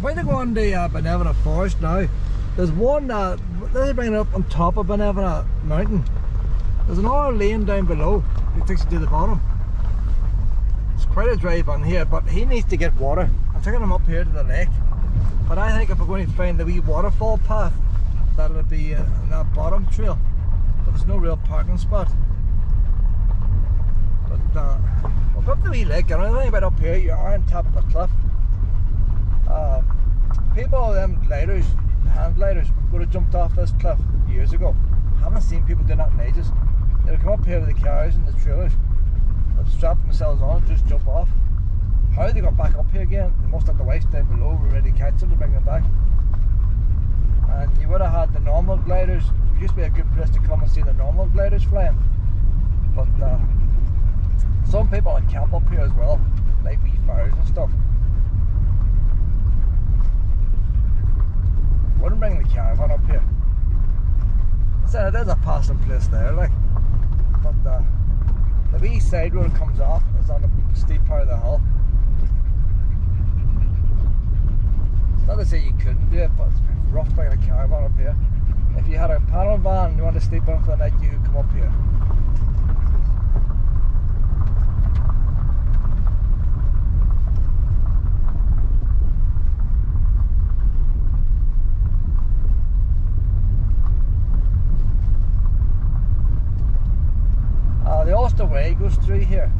about to go on the Binevenagh Forest now. There's one, let me bring it up on top of Binevenagh Mountain. There's another lane down below that takes you to the bottom. It's quite a drive on here, but he needs to get water. I'm taking him up here to the lake. But I think if we're going to find the wee waterfall path, that'll be in that bottom trail. But there's no real parking spot. But we'll go up the wee lake, and I think about up here, you are on top of a cliff. People, them gliders, hand gliders, would have jumped off this cliff years ago. Haven't seen people doing that in ages. They would come up here with the cars and the trailers, they'd strap themselves on and just jump off. How they got back up here again, they must have the wife down below ready to catch them to bring them back. And you would have had the normal gliders. It used to be a good place to come and see the normal gliders flying. But some people would camp up here as well, like wee fires and stuff. Wouldn't bring the caravan up here. I said it is a passing place there, like. But the wee side road comes off is on the steep part of the hill. It's not to say you couldn't do it, but it's rough bringing a caravan up here. If you had a panel van and you wanted to sleep in for the night, you could come up here. The Austell way goes through here.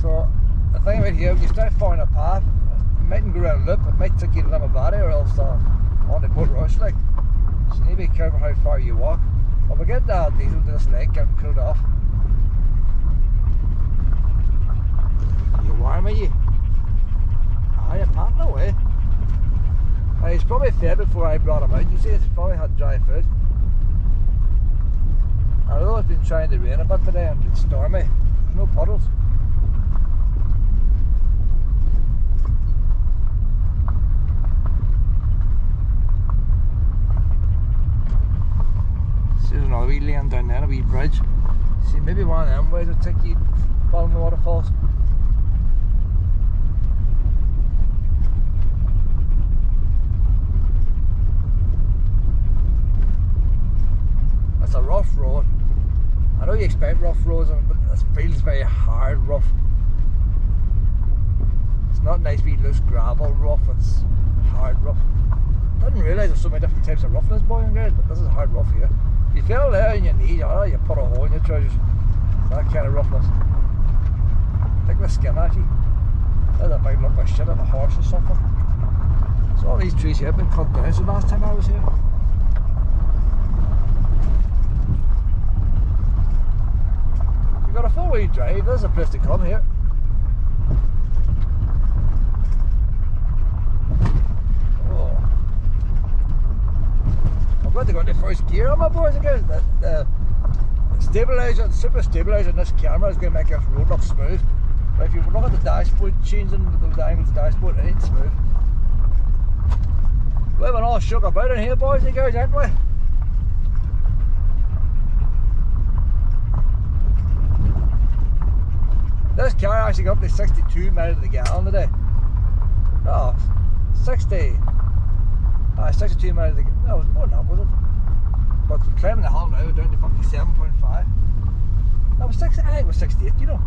So the thing about here, if you start following a path, it mightn't go around a loop, it might take you to Londonderry or else on the boat rush, like. So you need to be careful how far you walk. But we get diesel to this lake, get them cooled off. You warm, are you? Ah, you're panting away. He's probably fed before I brought him out. You see, he's probably had dry food. Although it's been trying to rain a bit today and it's stormy, there's no puddles. See, there's another wee lane down there, a wee bridge. See, maybe one of them ways will take you following the waterfalls. It's a rough road. I know you expect rough roads, but it feels very hard rough. It's not nice wee loose gravel rough, it's hard rough. I didn't realise there's so many different types of roughness, boy and girl, but this is hard rough here. If you fell there in your knee, you put a hole in your trousers. That kind of roughness. Take the skin at you. There's a big lump of shit of a horse or something. So all these trees here have been cut down, so last time I was here. Got a four-way drive, there's a place to come here. Oh. I'm going to go into first gear on my boys and girls. The stabiliser, the super stabiliser in this camera is going to make this road look smooth. But if you look at the dashboard, changing the angles of the dashboard, it ain't smooth. We've been all shook about in here, boys and girls, aren't we? This car actually got up to 62 miles to the gallon today. Oh, 62 miles to the gallon. No, it was more than that, was it? But climbing the hill now, we're down to 57.5. That was 60, I think it was 68, you know.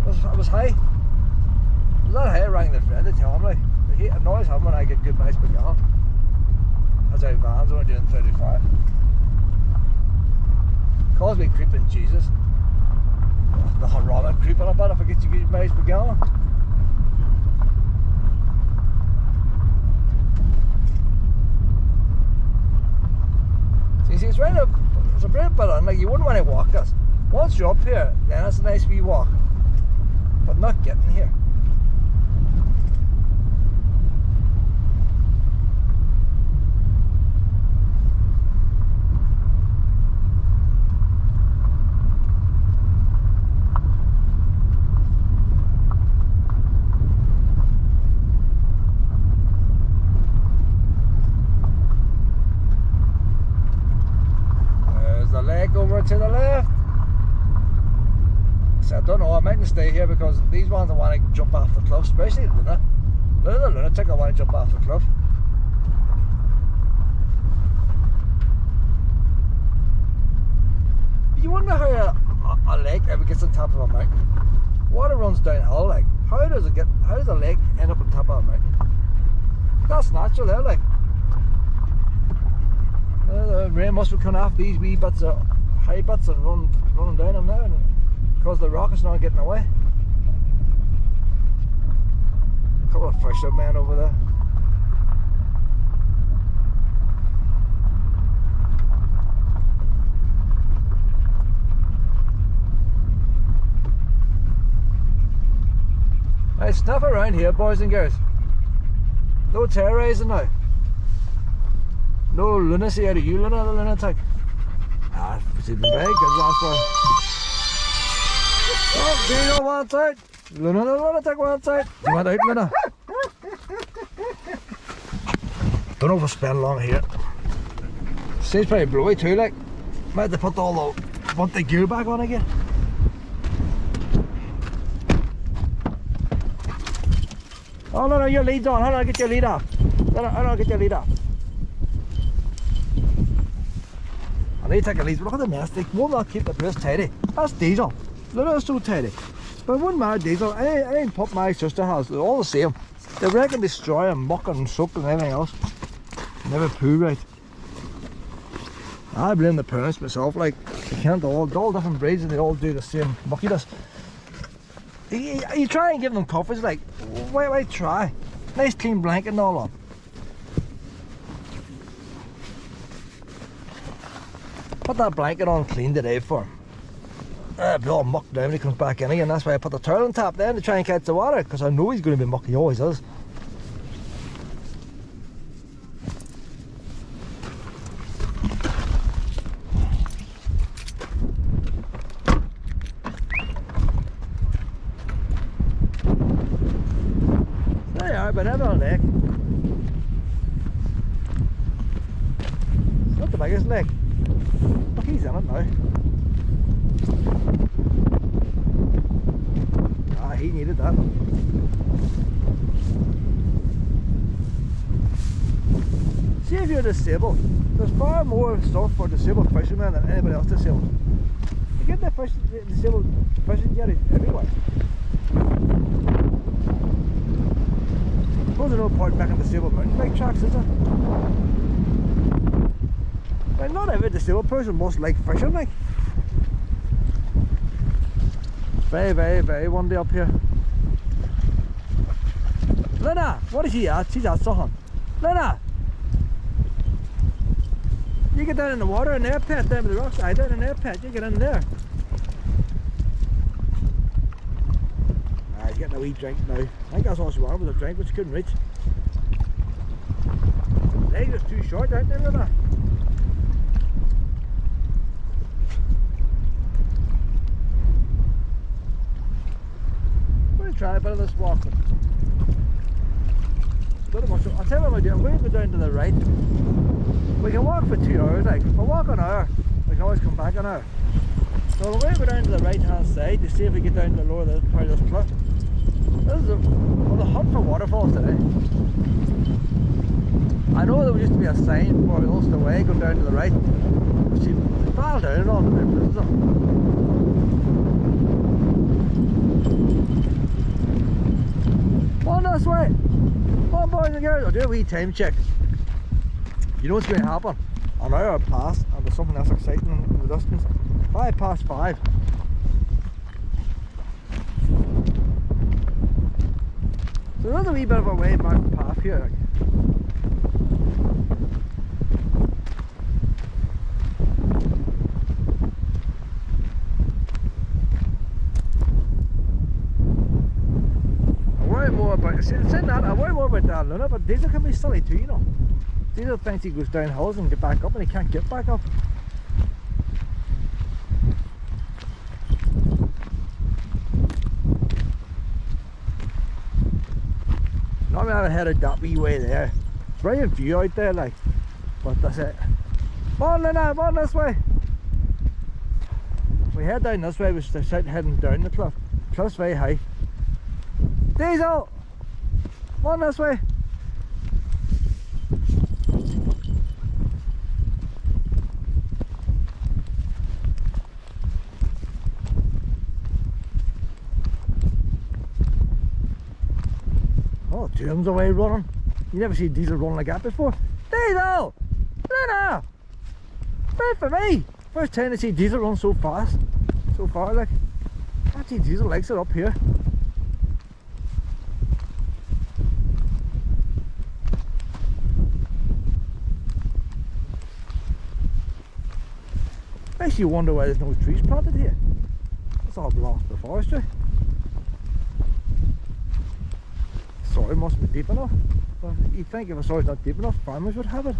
It was high. It was that high, I rang the friend to tell him, like, it annoys him when I get good miles per gallon. As our van's only doing 35. Calls me creeping Jesus. The Harana creeping a bit if I get you good miles per gallon. So you see, it's right up, it's a great bit on, like you wouldn't want to walk this. Once you're up here, then it's a nice wee walk. But not getting here. Over to the left. So I don't know, I mightn't stay here because these ones I want to jump off the cliff, especially at the minute. There's a lunatic I want to jump off the cliff. You wonder how a lake ever gets on top of a mountain. Water runs downhill, like how does a lake end up on top of a mountain? That's natural there, like. The rain must be coming off these wee bits of high bits and running down them now, because the rock is not getting away. A couple of fishermen over there. Hey, snuff around here, boys and girls. No terrorising now. No lunacy out of you, lunatic. Ah, it's been very good last one. Oh, Dino wants out. Lunatic wants out. You want out, Luna? Don't know if we'll spend long here. Seems pretty blowy too, like. Might have to put all the gear back on again. Oh no, your lead's on. How do I get your lead off? How do I get your lead off? I need to take a lead. Look at the mess. They will not keep the place tidy. That's diesel. Look at it, so tidy. But it wouldn't matter diesel. I ain't put my sister has. They're all the same. They wreck and destroy and muck and soak and everything else. Never poo right. I blame the parents myself. Like, they can't all different breeds and they all do the same muckiness. You try and give them comforts, like, why try? Nice clean blanket and all on. Put that blanket on clean today for him. It'll be all mucked down when he comes back in again. That's why I put the towel on top there to try and catch the water, because I know he's going to be mucky, he always is. Binevenagh Lake. It's not the biggest lake. Look, he's in it now. Ah, he needed that. See, if you're disabled, there's far more stuff for disabled fishermen than anybody else disabled. You get that disabled fishing jetties everywhere. There's no point back in disabled mountain bike tracks, is there? But not every disabled person must like fishing, like. Very, very, very windy up here. Lena, what is she at? She's at something. Lena! You get down in the water in there, pet, down by the rocks. I down in there, pet. You get in there. He's getting a wee drink now. I think that's all she wanted, was a drink, but she couldn't reach. Legs are too short, aren't they, Luna? I'm going to try a bit of this walking. I'll tell you what I'm going to do. I'm going to go down to the right. We can walk for 2 hours, like. If I walk an hour, we can always come back an hour. So we're going to go down to the right hand side to see if we get down to the lower part of this cliff. This is the hunt for waterfalls today. I know there used to be a sign for Austell way going down to the right, but she fell down and all the bit. Come on this way! Come on, boys and girls, I'll do a wee time check. You know what's going to happen? An hour past and there's something else exciting in the distance. 5:05. So there's a wee bit of a way back path here. I worry more about, saying that, I worry more about that Luna, but Diesel can be silly too, you know. Diesel thinks he goes down hills and get back up and he can't get back up. Not really headed that wee way there. Brilliant view out there, like. But that's it. Come on, Lena, come on this way. If we head down this way, we start heading down the cliff. Cliff's very high. Diesel! Come on this way. Oh, Jim's away running. You never see Diesel running like that before. Diesel! Lena! Wait for me! First time I see Diesel run so fast. So far, like. Actually, Diesel likes it up here. Makes you wonder why there's no trees planted here. It's all belongs to the forestry. Soil must be deep enough. But you'd think if the soil's not deep enough, farmers would have it.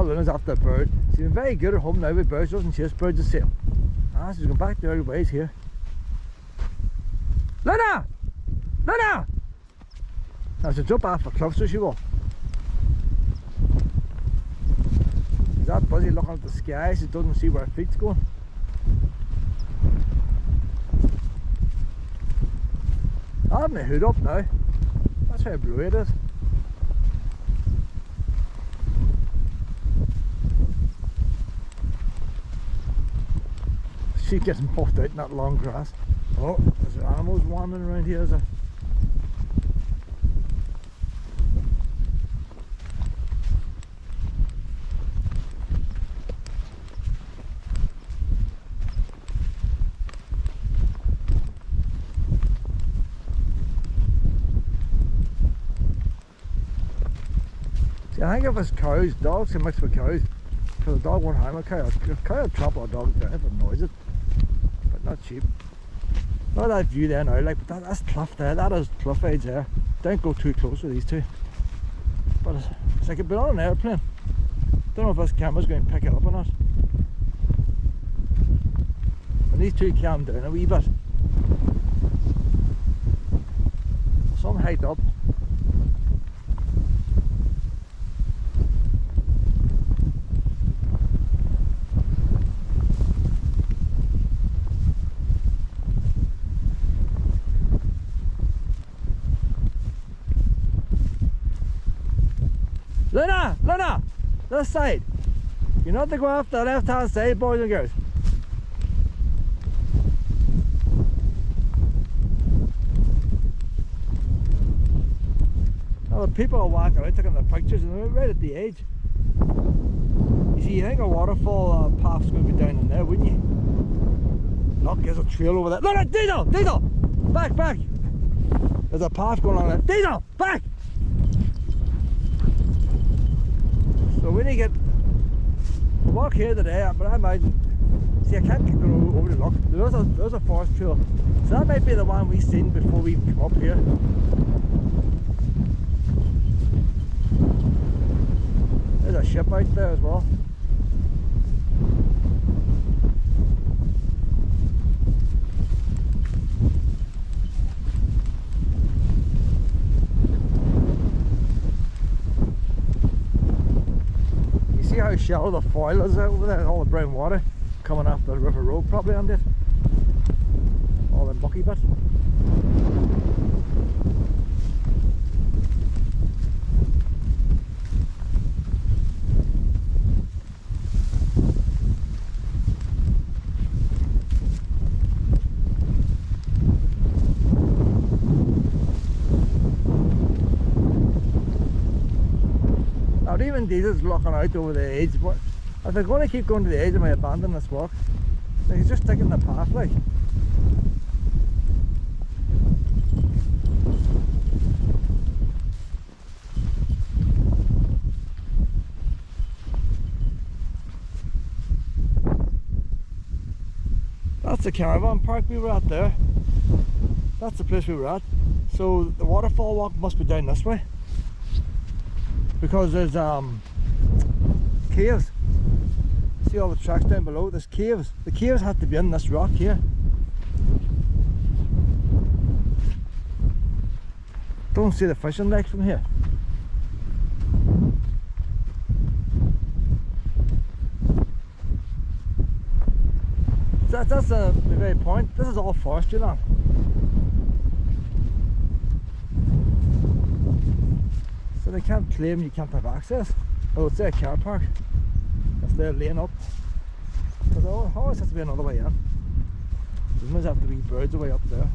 Luna's after a bird. She's been very good at home now with birds, doesn't chase birds the same. Ah, she's going back the early ways here. Luna! Luna! Now she'll jump off a cliff, so she will. She's that busy looking at the sky, she doesn't see where her feet's going. I have my hood up now. That's how blue it is. She's getting puffed out in that long grass. Oh, there's animals wandering around here, is there? See, I think if it's cows, dogs can mix with cows. Because a dog won't harm a cow. A cow will trample a dog down if it annoys it. Not cheap. Not that view there now, like, but that's cliff there, that is cliff edge there. Don't go too close with these two. But it's like a bit on an airplane. Don't know if this camera's going to pick it up or not. And these two calm down a wee bit. Some height up. Luna! Luna! This side! You're not to go off the left hand side, boys and girls. Now the people are walking out taking the pictures and they're right at the edge. You see, you think a waterfall path's going to be down in there, wouldn't you? Look, there's a trail over there. Luna! Diesel! Diesel! Back, back! There's a path going along there. Diesel! Back! So when you get to walk here today, but I imagine, see I can't go over the look, there's a forest trail, so that might be the one we seen before we come up here. There's a ship out there as well. See how shallow the foil is over there, all the brown water coming off the river road probably on it. All the mucky bit. Now even Diesel's looking out over the edge, but if they're going to keep going to the edge, I might abandon this walk. Like, he's just taking the path, like. That's the caravan park we were at there. That's the place we were at. So the waterfall walk must be down this way. Because there's caves. See all the tracks down below? There's caves. The caves have to be in this rock here. Don't see the fishing lake from here. That's the very point. This is all forestry land. So they can't claim you can't have access. Oh, it's their car park. That's their lane up. But there always has to be another way in. There must have to be birds away up there.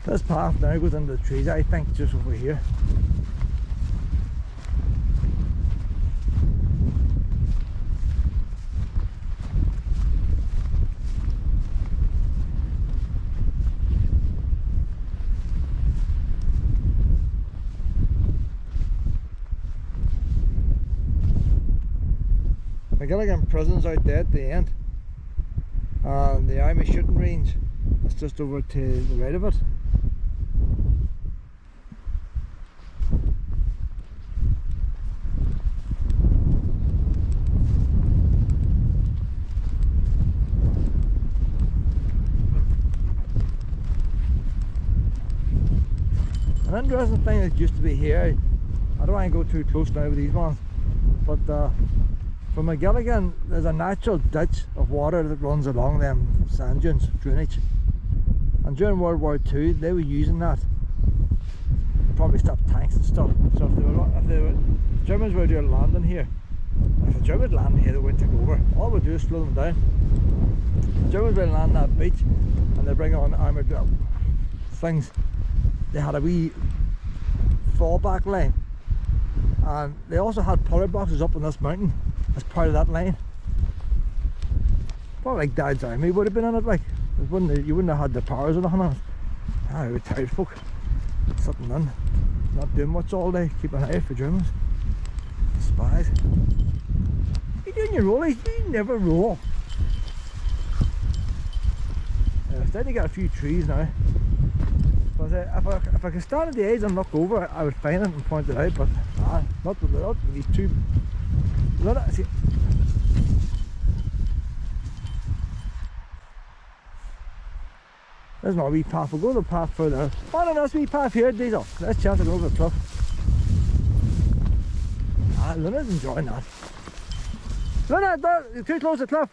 This path now goes into the trees, I think, just over here. McGilligan Prison's out there at the end. The Army shooting range is just over to the right of it. An interesting thing that used to be here, I don't want to go too close now with these ones, but from McGilligan there's a natural ditch of water that runs along them sand dunes, drainage, and during World War II they were using that, probably stop tanks and stuff. So if the Germans were doing landing here, if the Germans landed here they would take over. All we do is slow them down. The Germans would land that beach and they bring on armoured things. They had a wee fallback line, and they also had pillar boxes up on this mountain as part of that line. Probably like Dad's Army would have been in it, like you wouldn't have had the powers or nothing on it. Retired folk sitting in, not doing much all day, keeping an eye for Germans, spies. You doing your rollies? You never roll. Instead you got a few trees now. If I could stand at the edge and look over, I would find it and point it out, but not with these two. See, there's my wee path. We'll go the path further. Oh no, this wee path here, Diesel. Let's chance to go over the cliff. Luna's enjoying that. Luna, you're too close to the cliff.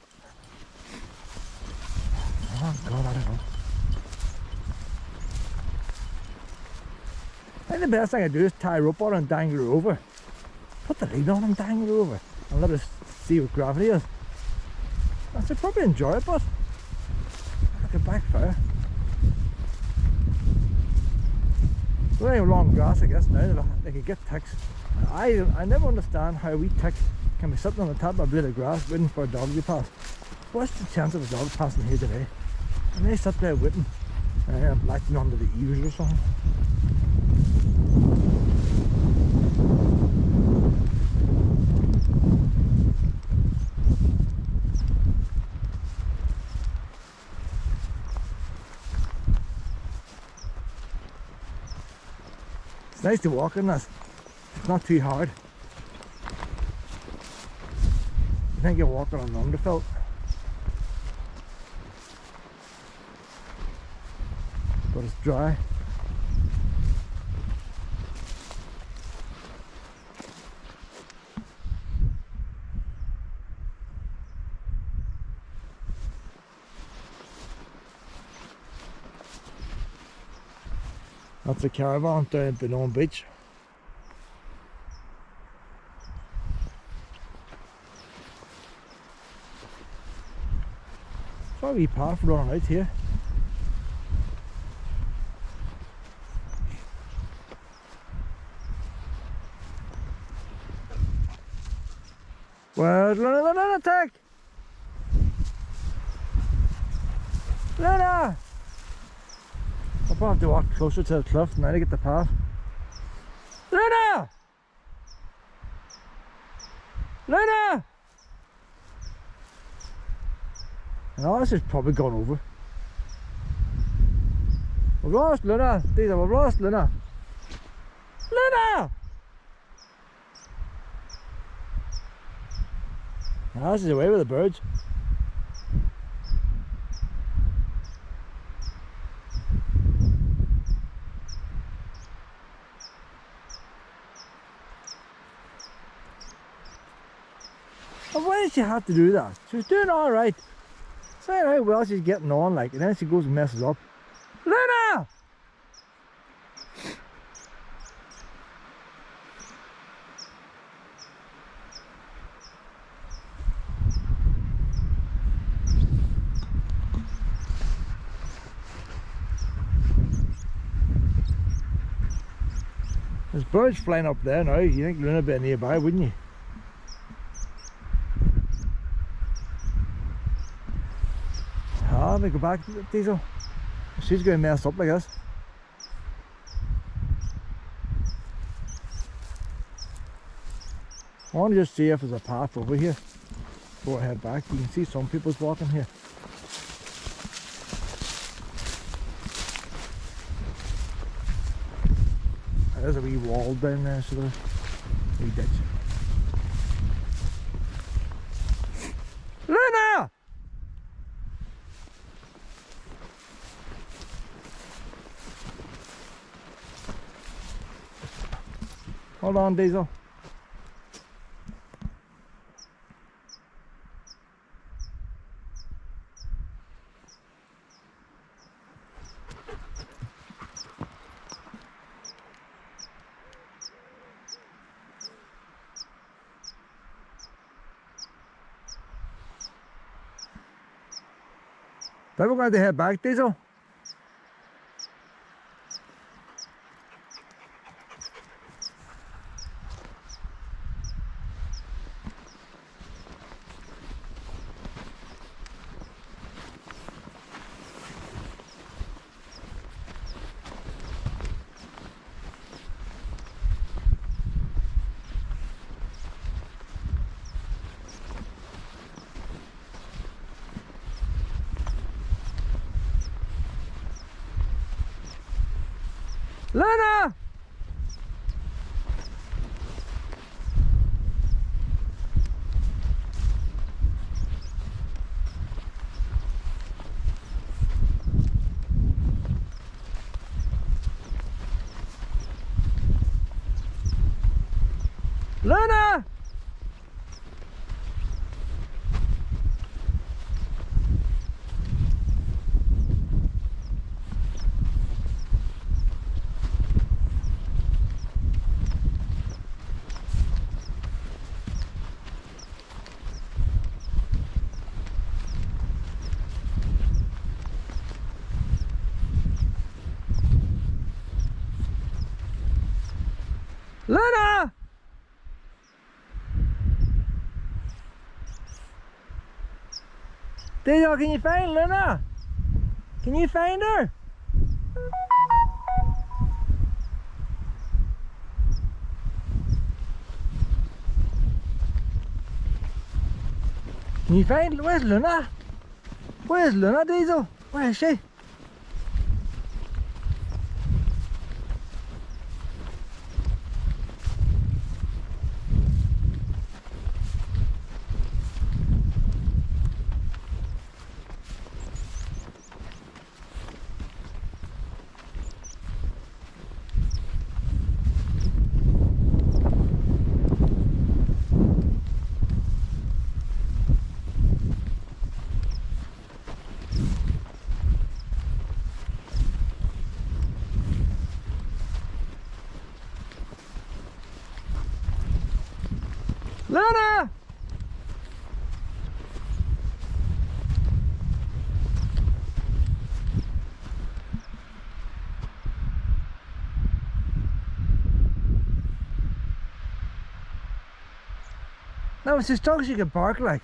Oh God, I don't know. I think the best thing I do is tie a rope on and dangle her over. Put the lead on and dangle her over and let us see what gravity is. I should probably enjoy it, but I could backfire. We're only long grass, I guess, now. They could get ticks. I never understand how a wee tick can be sitting on the top of a blade of grass waiting for a dog to pass. What's the chance of a dog passing here today? And they sit there waiting and latching onto the ears or something. It's nice to walk in this. It's not too hard. You think you're walking on underfelt. But it's dry. That's a caravan down at Binevenagh Beach. It's a wee path running out here. Where's Luna attack? Luna! I'll probably have to walk closer to the cliff now to get the path. Luna! Luna! No, this is probably gone over. We've lost Luna. Diesel, we've lost Luna. Luna! Ah, this is away with the birds. And why did she have to do that? She was doing alright. Saying how well she's getting on, like, and then she goes and messes up. Luna! There's birds flying up there now. You think Luna would be nearby, wouldn't you? Ah, we go back to the Diesel. She's going to mess up, I guess. I want to just see if there's a path over here before I head back. You can see some people's walking here. There's a wee wall down there, so there's a wee ditch. Luna! Hold on, Diesel. Then we're going to head back, Diesel. Luna! Luna! Luna! Diesel, can you find Luna? Can you find her? Can you find, where's Luna? Where's Luna, Diesel? Where is she? Luna! No, it's just dogs you can bark like.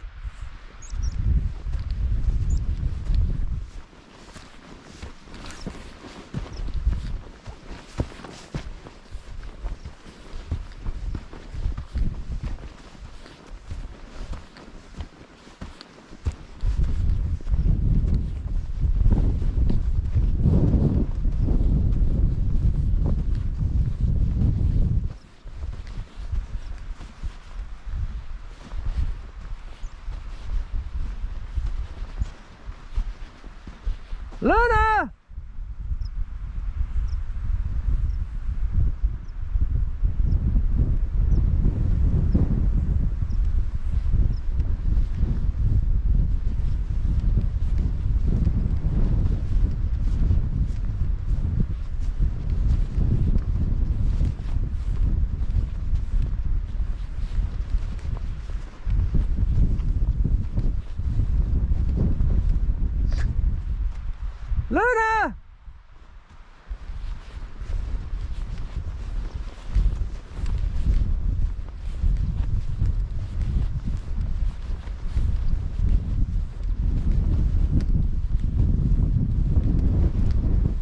Luna! Luna!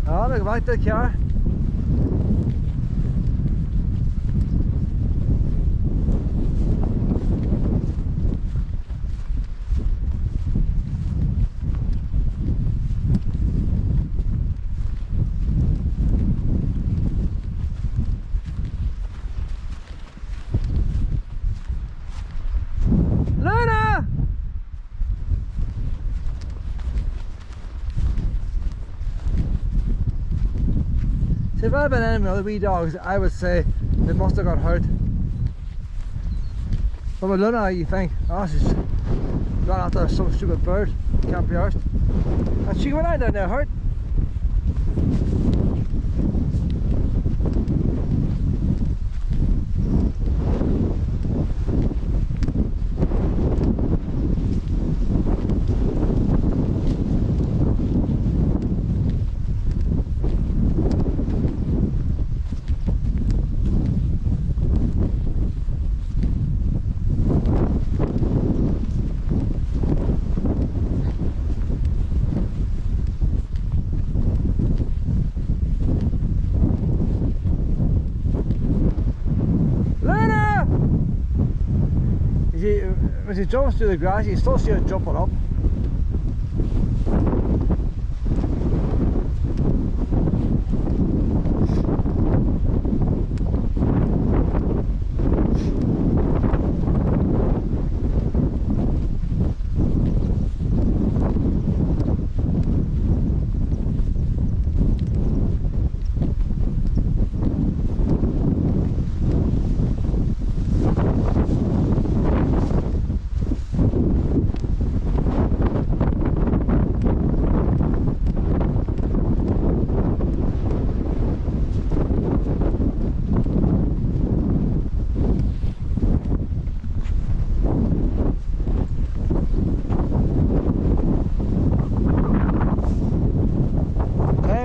Oh, look back to the car. Luna! See, if I had been any of the other wee dogs, I would say they must have got hurt. But with Luna, you think, oh, she's gone after some stupid bird, can't be arsed. And she went out down there hurt. When she jumps through the grass, you still see her jumping up.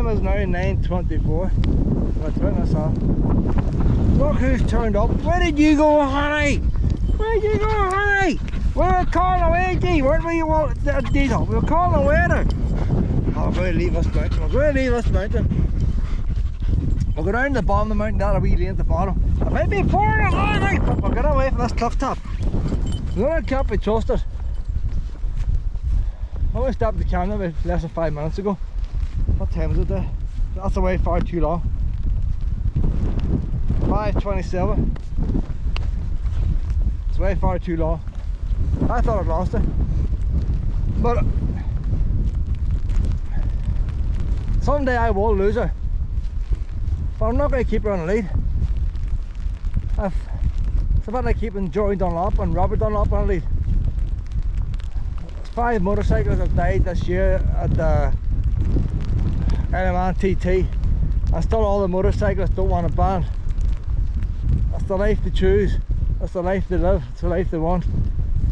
Is now 9:24. I'll turn this off. Look who's turned up. Where did you go, honey? Where did you go, honey? We were calling away, G, weren't we? You want that detail? We were calling away there. Oh, we're going to leave this mountain. We're going to leave this mountain. We'll go down the bottom of the mountain, down a wee lane at the bottom. It might be pouring all night, but we'll get away from this cliff top. Luna can't be trusted. I only stopped the camera about less than 5 minutes ago. What time is it there? That's away far too long. 5:27. It's way far too long. I thought I'd lost it. But someday I will lose her. But I'm not going to keep her on the lead. It's about like keeping Joey Dunlop and Robert Dunlop on the lead. 5 motorcyclists have died this year at the TT, and still all the motorcyclists don't want a ban. That's the life they choose, that's the life they live, it's the life they want.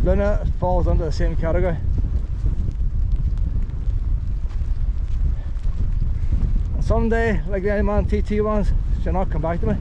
Luna falls under the same category. And someday, like the TT ones, she'll not come back to me.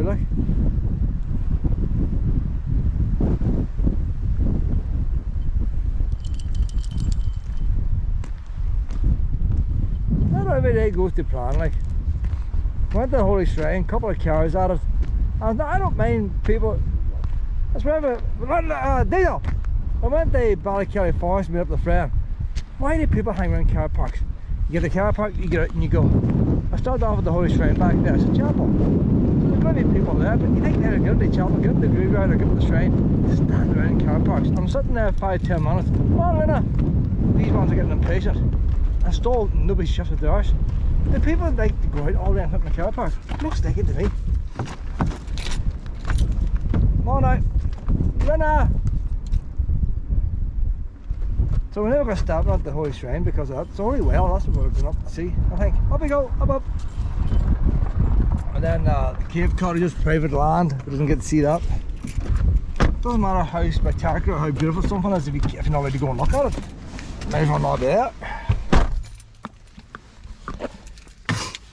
like. Not every day goes to plan, like. Went to the Holy Shrine, couple of cars at it, and I don't mind people. That's whenever Dale. I went to Binevenagh Forest to meet up with a friend. Why do people hang around car parks? You get the car park, you get out and you go. I started off at the Holy Shrine back there. It's a chapel. So there's going to be people there, but you think they're good at the chapel, get up the graveyard or get up the shrine, just stand around in car parks. I'm sitting there 5-10 minutes. Well, these ones are getting impatient. I stole, nobody shifted theirs. The people like to go out all day and sit in the car park. Looks like it to me. Come on out. Winner! So we're never going to stop at the Holy Shrine because of that. It's only well, that's what we're going up to see, I think. Up we go, up. And then the cave cottages, private land, we doesn't get to see that. Doesn't matter how spectacular, how beautiful something is if you're not allowed to go and look at it. Might as well not be there.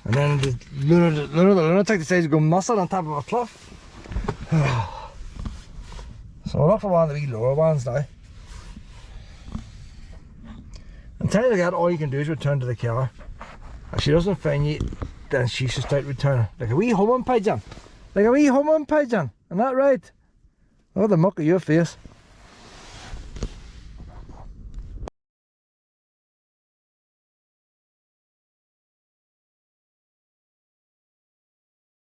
And then the lunatic decides to go muscle on top of a cliff. So we're up for one of the wee lower ones now. Until you get all you can do is return to the car. If she doesn't find you, then she should start returning. Like a wee homing pigeon. Like a wee homing pigeon. Isn't that right? Look at the muck of your face.